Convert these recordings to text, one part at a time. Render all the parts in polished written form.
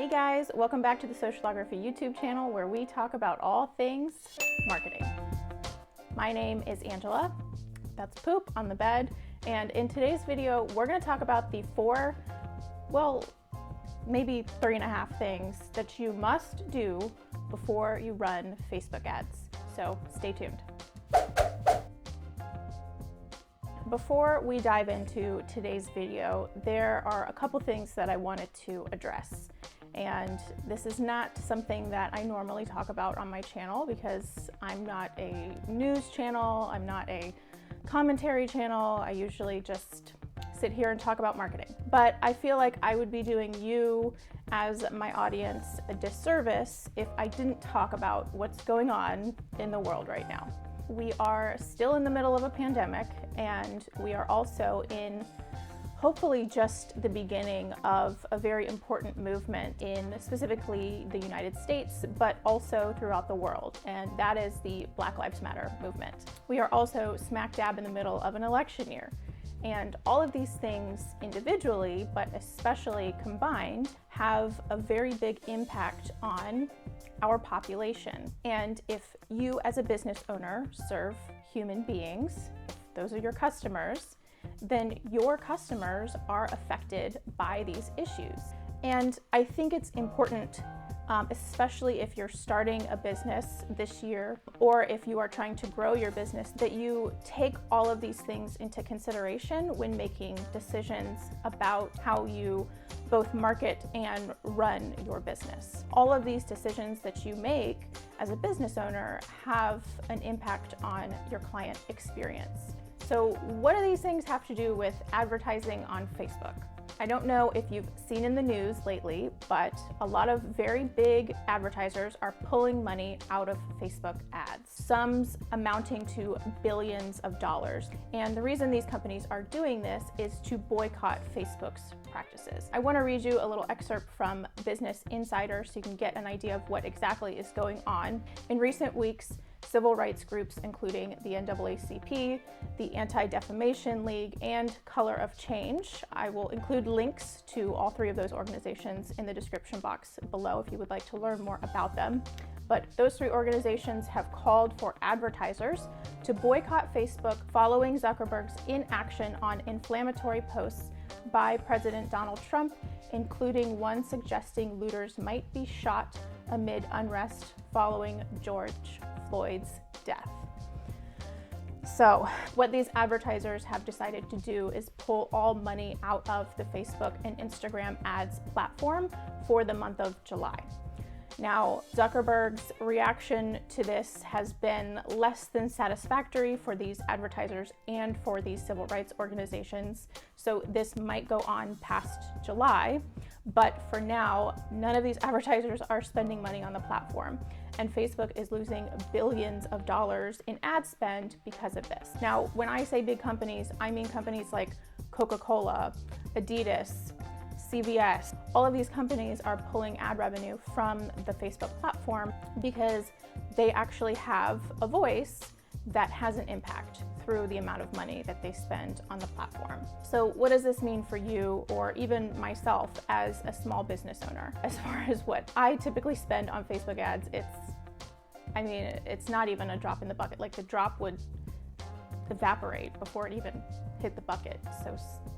Hey guys, welcome back to the Socialography YouTube channel where we talk about all things marketing. My name is Angela, that's poop on the bed, and in today's video we're going to talk about the 4, well, maybe 3.5 things that you must do before you run Facebook ads. So stay tuned. Before we dive into today's video, there are a couple things that I wanted to address. And this is not something that I normally talk about on my channel because I'm not a news channel, I'm not a commentary channel. I usually just sit here and talk about marketing. But I feel like I would be doing you as my audience a disservice if I didn't talk about what's going on in the world right now. We are still in the middle of a pandemic, and we are also in hopefully just the beginning of a very important movement in specifically the United States, but also throughout the world, and that is the Black Lives Matter movement. We are also smack dab in the middle of an election year, and all of these things individually, but especially combined, have a very big impact on our population. And if you as a business owner serve human beings, if those are your customers, then your customers are affected by these issues. And I think it's important, especially if you're starting a business this year, or if you are trying to grow your business, that you take all of these things into consideration when making decisions about how you both market and run your business. All of these decisions that you make as a business owner have an impact on your client experience. So what do these things have to do with advertising on Facebook? I don't know if you've seen in the news lately, but a lot of very big advertisers are pulling money out of Facebook ads, sums amounting to billions of dollars. And the reason these companies are doing this is to boycott Facebook's practices. I want to read you a little excerpt from Business Insider so you can get an idea of what exactly is going on. In recent weeks, civil rights groups including the NAACP, the Anti-Defamation League, and Color of Change. I will include links to all 3 of those organizations in the description box below if you would like to learn more about them. But those 3 organizations have called for advertisers to boycott Facebook following Zuckerberg's inaction on inflammatory posts by President Donald Trump, including one suggesting looters might be shot amid unrest following George Floyd's death. So what these advertisers have decided to do is pull all money out of the Facebook and Instagram ads platform for the month of July. Now, Zuckerberg's reaction to this has been less than satisfactory for these advertisers and for these civil rights organizations. So this might go on past July, but for now, none of these advertisers are spending money on the platform. And Facebook is losing billions of dollars in ad spend because of this. Now, when I say big companies, I mean companies like Coca-Cola, Adidas, CVS. All of these companies are pulling ad revenue from the Facebook platform because they actually have a voice that has an impact through the amount of money that they spend on the platform. So what does this mean for you, or even myself as a small business owner? As far as what I typically spend on Facebook ads, it's not even a drop in the bucket. Like, the drop would evaporate before it even hit the bucket. So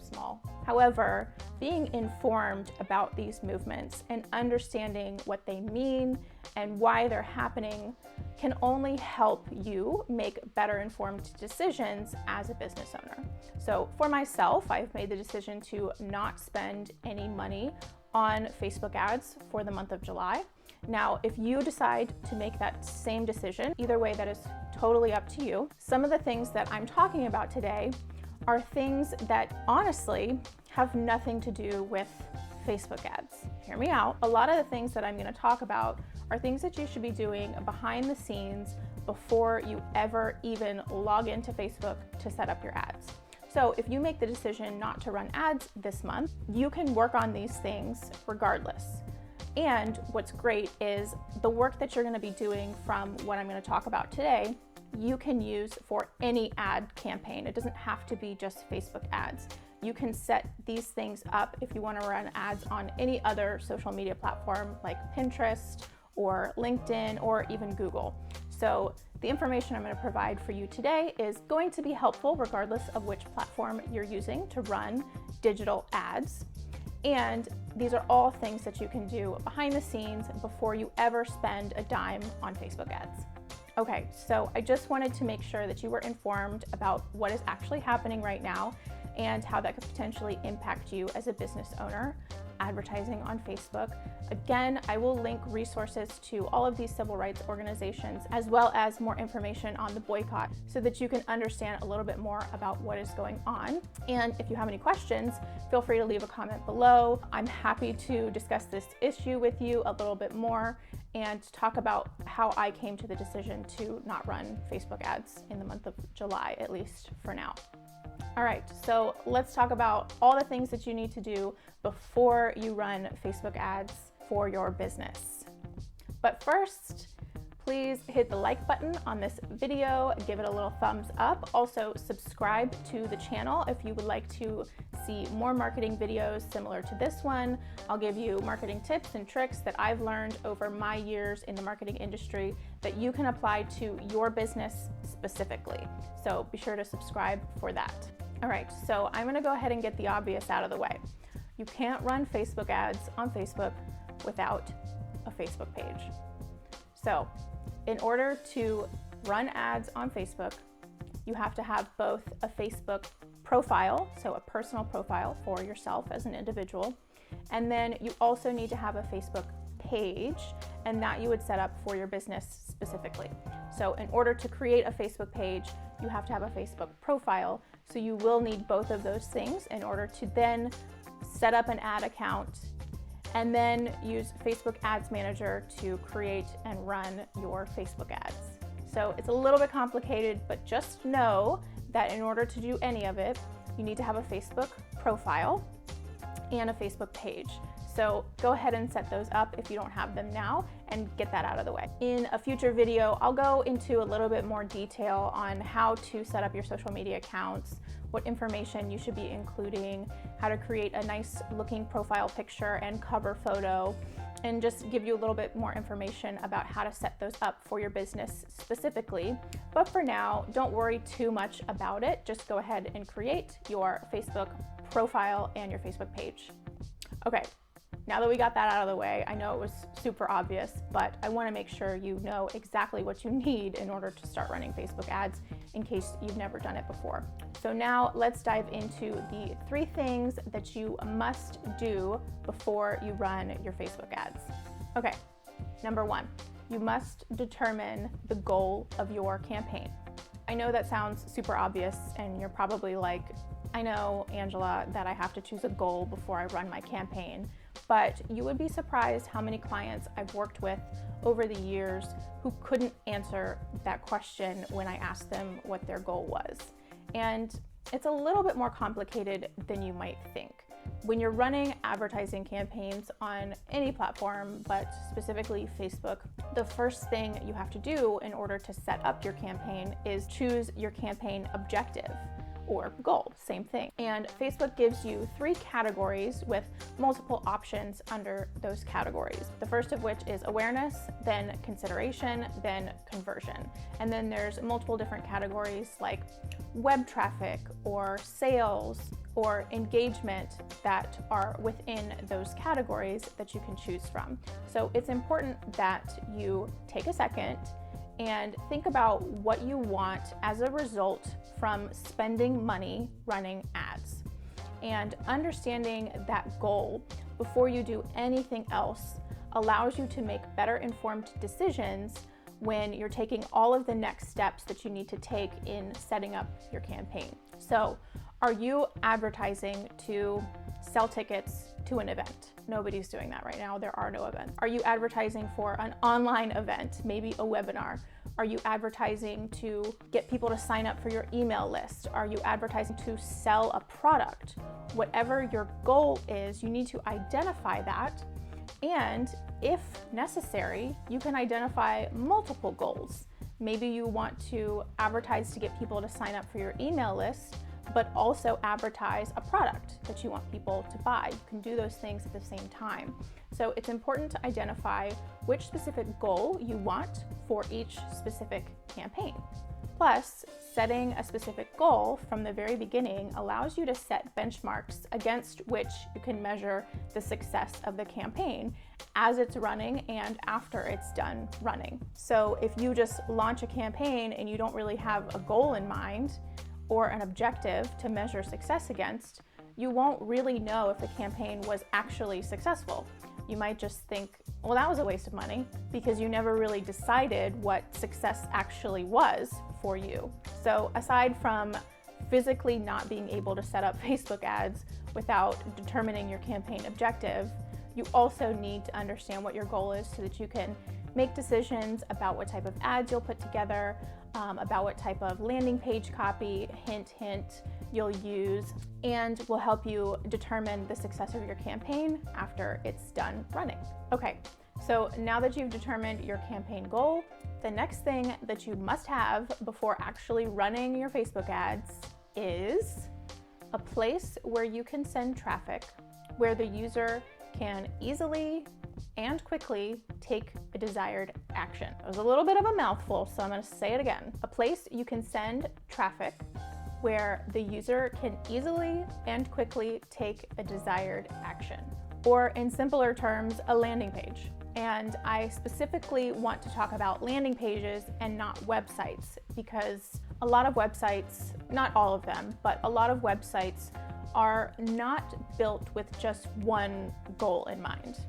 small. However, being informed about these movements and understanding what they mean and why they're happening can only help you make better informed decisions as a business owner. So for myself, I've made the decision to not spend any money on Facebook ads for the month of July. Now, if you decide to make that same decision, either way, that is totally up to you. Some of the things that I'm talking about today are things that honestly have nothing to do with Facebook ads. Hear me out. A lot of the things that I'm going to talk about are things that you should be doing behind the scenes before you ever even log into Facebook to set up your ads. So if you make the decision not to run ads this month, you can work on these things regardless. And what's great is the work that you're going to be doing from what I'm going to talk about today you can use for any ad campaign. It doesn't have to be just Facebook ads. you can set these things up if you want to run ads on any other social media platform like Pinterest or LinkedIn or even Google. So the information I'm going to provide for you today is going to be helpful regardless of which platform you're using to run digital ads. And these are all things that you can do behind the scenes before you ever spend a dime on Facebook ads. Okay, so I just wanted to make sure that you were informed about what is actually happening right now and how that could potentially impact you as a business owner advertising on Facebook. Again, I will link resources to all of these civil rights organizations as well as more information on the boycott so that you can understand a little bit more about what is going on. And if you have any questions, feel free to leave a comment below. I'm happy to discuss this issue with you a little bit more and talk about how I came to the decision to not run Facebook ads in the month of July, at least for now. All right, so let's talk about all the things that you need to do before you run Facebook ads for your business. But first, please hit the like button on this video, give it a little thumbs up. Also, subscribe to the channel if you would like to see more marketing videos similar to this one. I'll give you marketing tips and tricks that I've learned over my years in the marketing industry that you can apply to your business specifically. So be sure to subscribe for that. All right, so I'm gonna go ahead and get the obvious out of the way. You can't run Facebook ads on Facebook without a Facebook page. So in order to run ads on Facebook, you have to have both a Facebook profile, so a personal profile for yourself as an individual, and then you also need to have a Facebook page, and that you would set up for your business specifically. So in order to create a Facebook page, you have to have a Facebook profile, so you will need both of those things in order to then set up an ad account and then use Facebook Ads Manager to create and run your Facebook ads. So it's a little bit complicated, but just know that in order to do any of it, you need to have a Facebook profile and a Facebook page. So go ahead and set those up if you don't have them now and get that out of the way. In a future video, I'll go into a little bit more detail on how to set up your social media accounts, what information you should be including, how to create a nice looking profile picture and cover photo, and just give you a little bit more information about how to set those up for your business specifically. But for now, don't worry too much about it. Just go ahead and create your Facebook profile and your Facebook page. Okay. Now that we got that out of the way, I know it was super obvious, but I want to make sure you know exactly what you need in order to start running Facebook ads in case you've never done it before. So now let's dive into the 3 things that you must do before you run your Facebook ads. Okay, number 1, you must determine the goal of your campaign. I know that sounds super obvious and you're probably like, I know, Angela, that I have to choose a goal before I run my campaign, but you would be surprised how many clients I've worked with over the years who couldn't answer that question when I asked them what their goal was. And it's a little bit more complicated than you might think. When you're running advertising campaigns on any platform, but specifically Facebook, the first thing you have to do in order to set up your campaign is choose your campaign objective or goal, same thing. And Facebook gives you 3 categories with multiple options under those categories. The first of which is awareness, then consideration, then conversion. And then there's multiple different categories like web traffic or sales or engagement that are within those categories that you can choose from. So it's important that you take a second and think about what you want as a result from spending money running ads. And understanding that goal before you do anything else allows you to make better informed decisions when you're taking all of the next steps that you need to take in setting up your campaign. So, are you advertising to sell tickets to an event? Nobody's doing that right now. There are no events. Are you advertising for an online event, maybe a webinar? Are you advertising to get people to sign up for your email list? Are you advertising to sell a product? Whatever your goal is, you need to identify that. And if necessary, you can identify multiple goals. Maybe you want to advertise to get people to sign up for your email list, but also advertise a product that you want people to buy. You can do those things at the same time. So it's important to identify which specific goal you want for each specific campaign. Plus, setting a specific goal from the very beginning allows you to set benchmarks against which you can measure the success of the campaign as it's running and after it's done running. So if you just launch a campaign and you don't really have a goal in mind or an objective to measure success against, you won't really know if the campaign was actually successful. You might just think, well, that was a waste of money, because you never really decided what success actually was for you. So aside from physically not being able to set up Facebook ads without determining your campaign objective, you also need to understand what your goal is so that you can make decisions about what type of ads you'll put together, about what type of landing page copy, hint, hint, you'll use, and will help you determine the success of your campaign after it's done running. Okay, so now that you've determined your campaign goal, the next thing that you must have before actually running your Facebook ads is a place where you can send traffic, where the user can easily and quickly take a desired action. It was a little bit of a mouthful, so I'm going to say it again. A place you can send traffic where the user can easily and quickly take a desired action. Or in simpler terms, a landing page. And I specifically want to talk about landing pages and not websites, because a lot of websites, not all of them, but a lot of websites are not built with just one goal in mind,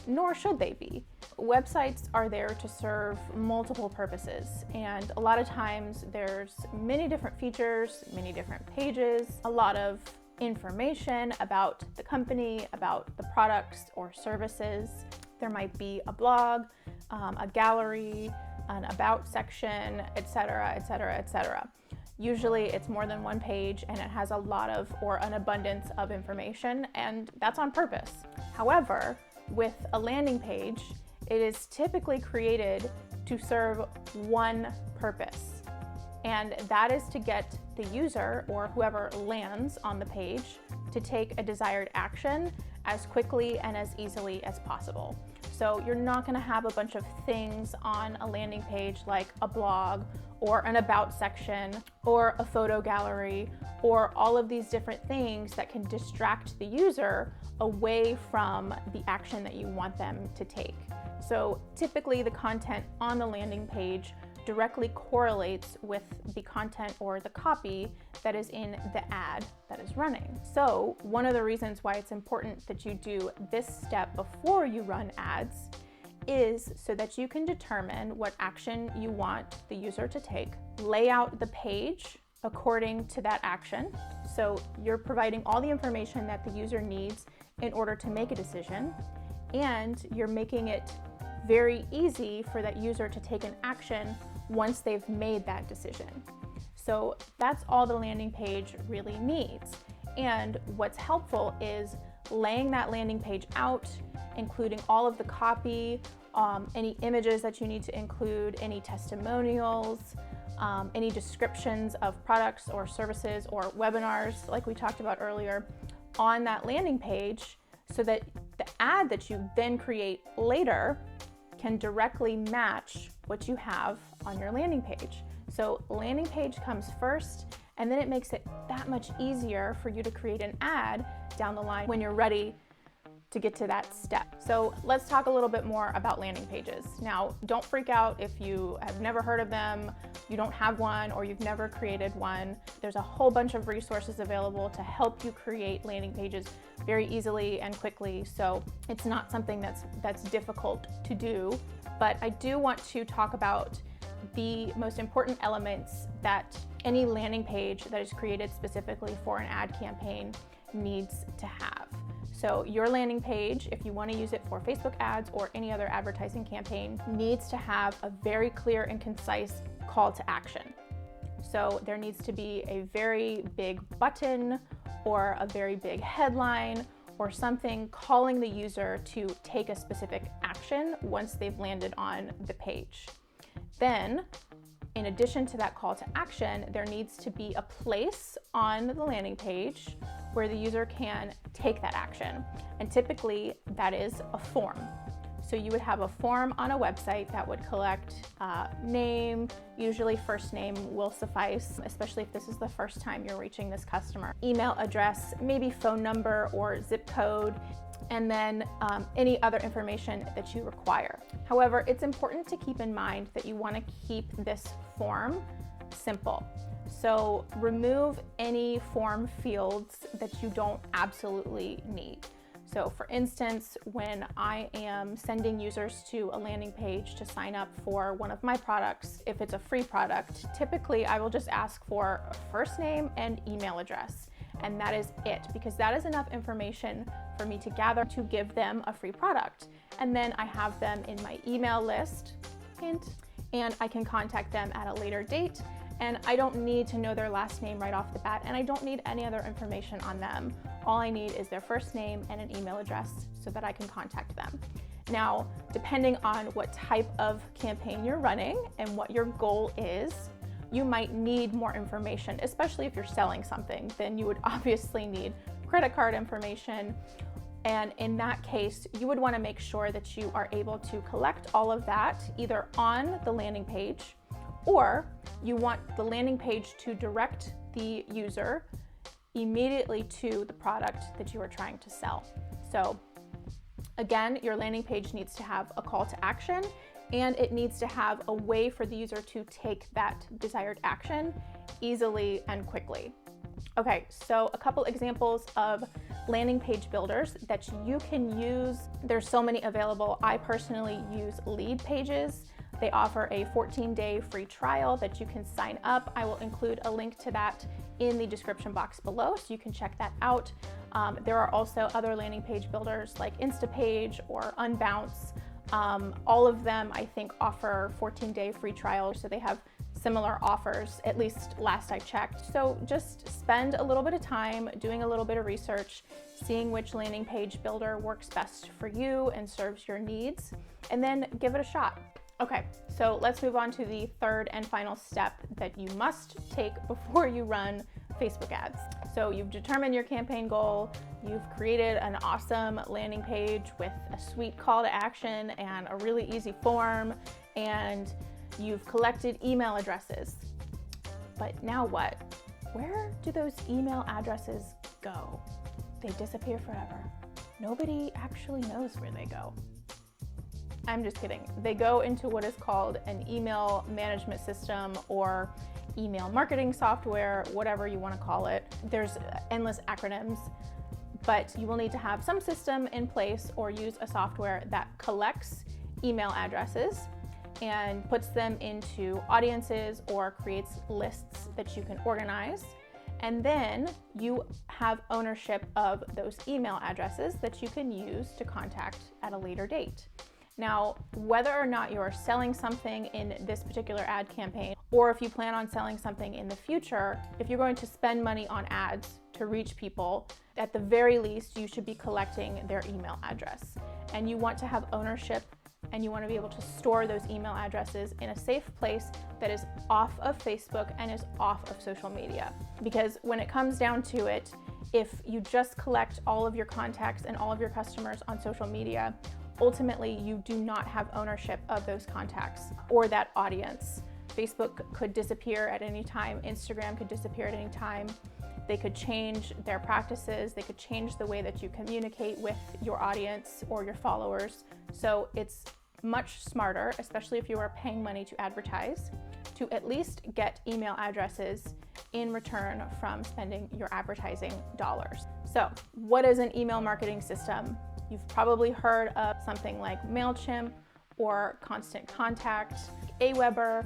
nor should they be. Websites are there to serve multiple purposes, and a lot of times there's many different features, many different pages, a lot of information about the company, about the products or services. There might be a blog, a gallery, an about section, etc., etc., etc. Usually it's more than one page and it has a lot of or an abundance of information, and that's on purpose. However, with a landing page, it is typically created to serve one purpose, and that is to get the user or whoever lands on the page to take a desired action as quickly and as easily as possible. So you're not going to have a bunch of things on a landing page like a blog or an about section or a photo gallery or all of these different things that can distract the user away from the action that you want them to take. So typically the content on the landing page directly correlates with the content or the copy that is in the ad that is running. So one of the reasons why it's important that you do this step before you run ads is so that you can determine what action you want the user to take, lay out the page according to that action. So you're providing all the information that the user needs in order to make a decision, and you're making it very easy for that user to take an action once they've made that decision. So that's all the landing page really needs. And what's helpful is laying that landing page out, including all of the copy, any images that you need to include, any testimonials, any descriptions of products or services or webinars like we talked about earlier on that landing page, so that the ad that you then create later can directly match what you have on your landing page. So landing page comes first, and then it makes it that much easier for you to create an ad down the line when you're ready to get to that step. So let's talk a little bit more about landing pages. Now, don't freak out if you have never heard of them, you don't have one, or you've never created one. There's a whole bunch of resources available to help you create landing pages very easily and quickly. So it's not something that's difficult to do, but I do want to talk about the most important elements that any landing page that is created specifically for an ad campaign needs to have. So your landing page, if you want to use it for Facebook ads or any other advertising campaign, needs to have a very clear and concise call to action. So there needs to be a very big button or a very big headline or something calling the user to take a specific action once they've landed on the page. Then in addition to that call to action, there needs to be a place on the landing page where the user can take that action. And typically that is a form. So you would have a form on a website that would collect name, usually first name will suffice, especially if this is the first time you're reaching this customer. Email address, maybe phone number or zip code, and then any other information that you require. However, it's important to keep in mind that you want to keep this form simple. So remove any form fields that you don't absolutely need. So for instance, when I am sending users to a landing page to sign up for one of my products, if it's a free product, typically I will just ask for a first name and email address. And that is it, because that is enough information for me to gather to give them a free product. And then I have them in my email list, hint, and I can contact them at a later date. And I don't need to know their last name right off the bat, and I don't need any other information on them. All I need is their first name and an email address so that I can contact them. Now, depending on what type of campaign you're running and what your goal is, you might need more information, especially if you're selling something. Then you would obviously need credit card information. And in that case, you would want to make sure that you are able to collect all of that either on the landing page, or you want the landing page to direct the user immediately to the product that you are trying to sell. So again, your landing page needs to have a call to action, and it needs to have a way for the user to take that desired action easily and quickly. Okay, so a couple examples of landing page builders that you can use. There's so many available. I personally use Lead Pages. They offer a 14-day free trial that you can sign up. I will include a link to that in the description box below, so you can check that out. There are also other landing page builders like Instapage or Unbounce. All of them, I think, offer 14-day free trials, so they have similar offers, at least last I checked. So just spend a little bit of time doing a little bit of research, seeing which landing page builder works best for you and serves your needs, and then give it a shot. Okay, so let's move on to the third and final step that you must take before you run Facebook ads. So you've determined your campaign goal, you've created an awesome landing page with a sweet call to action and a really easy form, and you've collected email addresses. But now what? Where do those email addresses go? They disappear forever. Nobody actually knows where they go. I'm just kidding. They go into what is called an email management system or email marketing software, whatever you want to call it. There's endless acronyms, but you will need to have some system in place or use a software that collects email addresses and puts them into audiences or creates lists that you can organize. And then you have ownership of those email addresses that you can use to contact at a later date. Now, whether or not you're selling something in this particular ad campaign, or if you plan on selling something in the future, if you're going to spend money on ads to reach people, at the very least, you should be collecting their email address. And you want to have ownership, and you want to be able to store those email addresses in a safe place that is off of Facebook and is off of social media. Because when it comes down to it, if you just collect all of your contacts and all of your customers on social media, ultimately you do not have ownership of those contacts or that audience. Facebook could disappear at any time. Instagram could disappear at any time. They could change their practices. They could change the way that you communicate with your audience or your followers. So it's much smarter, especially if you are paying money to advertise, to at least get email addresses in return from spending your advertising dollars. So what is an email marketing system? You've probably heard of something like MailChimp or Constant Contact, Aweber.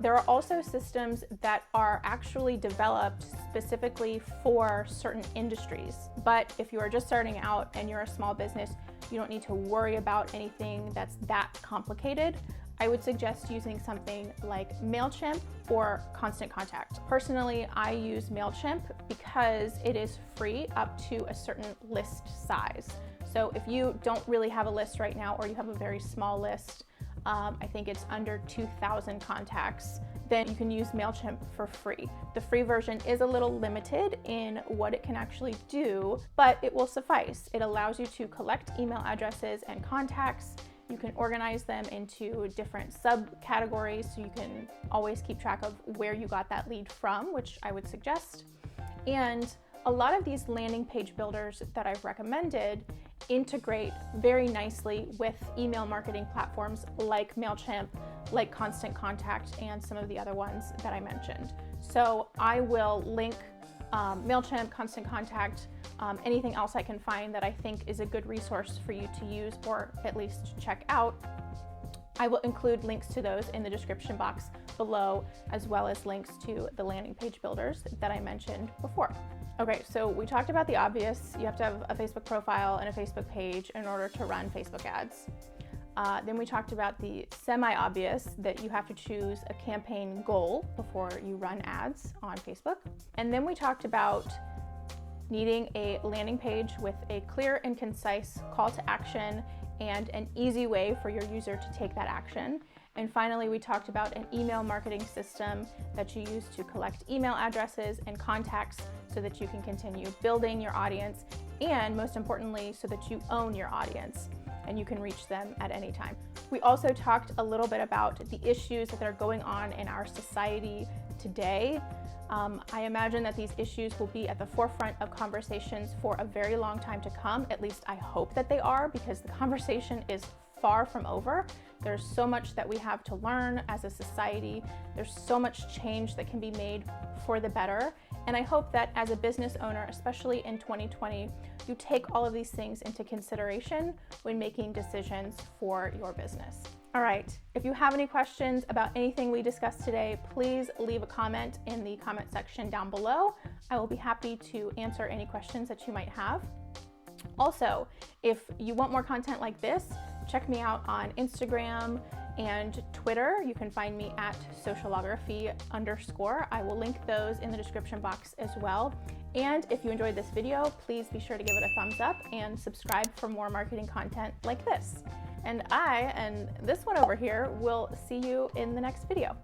There are also systems that are actually developed specifically for certain industries. But if you are just starting out and you're a small business, you don't need to worry about anything that's that complicated. I would suggest using something like MailChimp or Constant Contact. Personally, I use MailChimp because it is free up to a certain list size. So if you don't really have a list right now, or you have a very small list, I think it's under 2,000 contacts, then you can use MailChimp for free. The free version is a little limited in what it can actually do, but it will suffice. It allows you to collect email addresses and contacts. You can organize them into different subcategories so you can always keep track of where you got that lead from, which I would suggest. And a lot of these landing page builders that I've recommended integrate very nicely with email marketing platforms like MailChimp, like Constant Contact, and some of the other ones that I mentioned. So I will link MailChimp, Constant Contact, anything else I can find that I think is a good resource for you to use or at least check out. I will include links to those in the description box below, as well as links to the landing page builders that I mentioned before. Okay, so we talked about the obvious. You have to have a Facebook profile and a Facebook page in order to run Facebook ads. Then we talked about the semi-obvious, that you have to choose a campaign goal before you run ads on Facebook. And then we talked about needing a landing page with a clear and concise call to action and an easy way for your user to take that action. And finally, we talked about an email marketing system that you use to collect email addresses and contacts so that you can continue building your audience, and most importantly, so that you own your audience and you can reach them at any time. We also talked a little bit about the issues that are going on in our society today. I imagine that these issues will be at the forefront of conversations for a very long time to come. At least I hope that they are, because the conversation is far from over. There's so much that we have to learn as a society. There's so much change that can be made for the better. And I hope that as a business owner, especially in 2020, you take all of these things into consideration when making decisions for your business. All right, if you have any questions about anything we discussed today, please leave a comment in the comment section down below. I will be happy to answer any questions that you might have. Also, if you want more content like this, check me out on Instagram and Twitter. You can find me at socialography_. I will link those in the description box as well. And if you enjoyed this video, please be sure to give it a thumbs up and subscribe for more marketing content like this. And I, and this one over here, will see you in the next video.